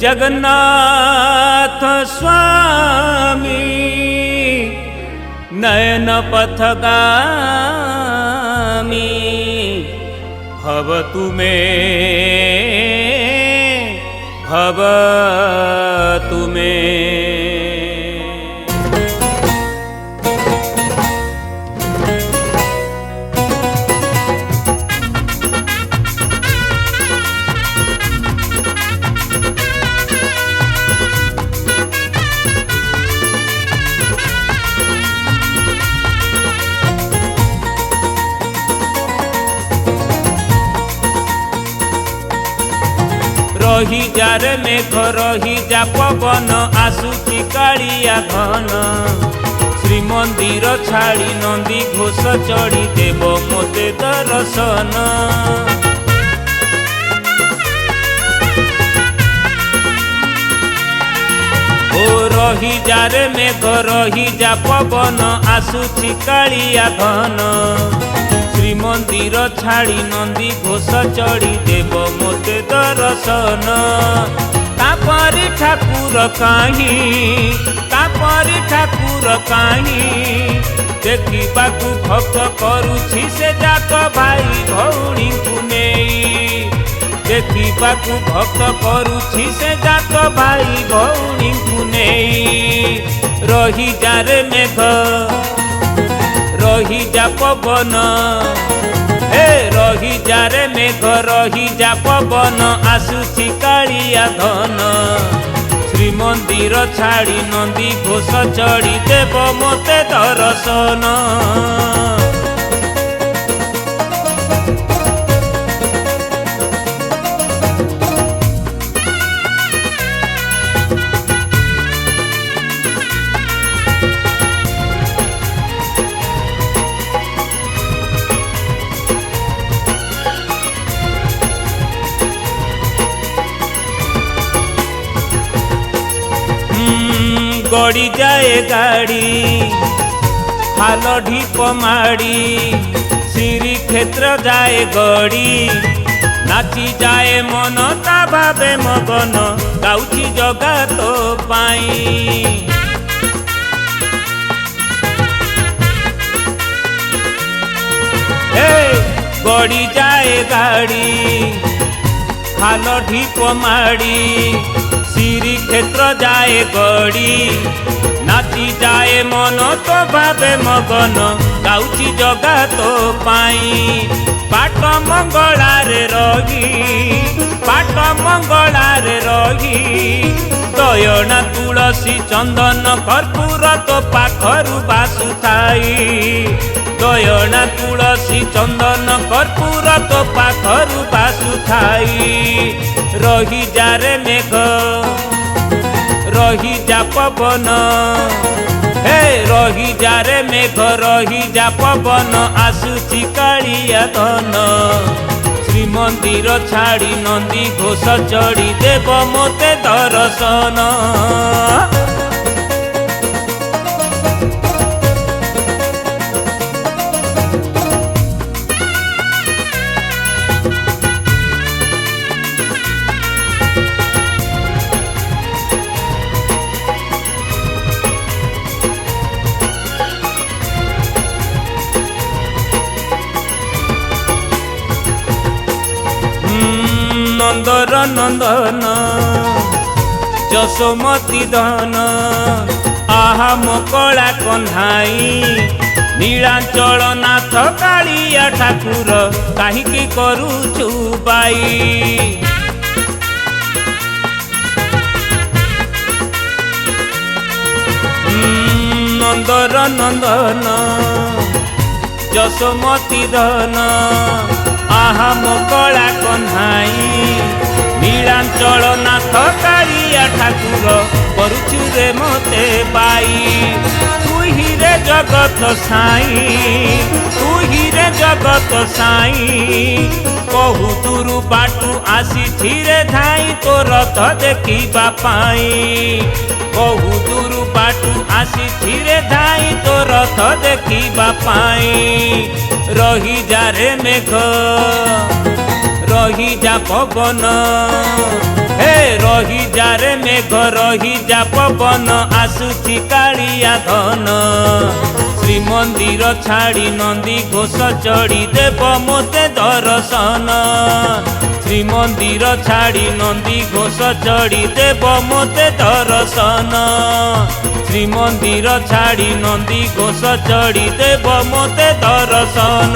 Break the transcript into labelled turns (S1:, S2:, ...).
S1: जगन्नाथ स्वामी नयन पथगामी भवतु मे भवतु मे। रही जा रे मेघ रही जा पवन आसुची कालिया घन श्रीमंदिर छाड़ी नंदी घोष चढ़ी देव मोते दर्शन। ओ रही जा रे मेघ रही जा पवन आसुची कालिया घन श्रीमंदिर छाड़ी नंदी घोष चढ़ी देव मोते दर्शन। तापरी ठाकुर काहीं देखिबाकू भक्त करुछि से जाक भाई भौणी को नेई। देखिबाकू भक्त करुछि से जाक भाई भौणी को नेई। रही जा रे मेघ रही जा पवन हे रही जा रे मेघ रही जा पवन आसुची कालिया घन श्रीमंदिर छाड़ी नंदी घोष चढ़ी देव मोते दर्शन। गड़ी जाए गाड़ी हाल ढीप माड़ी श्री क्षेत्र जाए गड़ी नाची जाए मन ता भावे मगन गाउची जगा तो पाई। हे गड़ी जाए गाड़ी हाल ढीप माड़ी श्री क्षेत्र जाए गड़ी नाची जाए मन तो भावे मगन गाउची जगा तो पाई। पाट मंगलारे रही दयना तुलसी चंदन कर्पूर तो पाखरु बासुथाई। दयना तुलसी चंदन कर्पूर तो पाखरु बासुथाई। रही जा रे मेघ रही जा पवन हे रही जा रे मेघ रही जा पवन आसुची कालिया घन श्रीमंदिर छाड़ी नंदी घोष चढ़ी देव मोते दर्शन। नंदर नंदन जशोमती धन आहा मकड़ा कन्हाई नीलांचल नाथ कालिया ठाकुर काहिकी करुछु बाई। नंदर नंदन जशोमती धन आहा मकड़ा कन्हाई नीलांचल नाथ कालिया ठाकुर करुछु रे मोते बाई। तू ही रे जगत साई कहू दूरु बाटू आसी धीरे धाई तो रथ देखिबा पाई। कहू दूरु बाटू आसी धीरे धाई तो रथ देखिबा पाई। रही जा रे मेघ रही जा पवन हे रही जा रे मेघ रही जा पवन आसुची कालिया धन श्रीमंदिर छाड़ी नंदी घोष चढ़ी देव मोते दर्शन श्रीमंदिर छाड़ी नंदी घोष चढ़ी देव मोते दर्शन श्रीमंदिर छाड़ी नंदी घोष चढ़ी देव मोते दर्शन।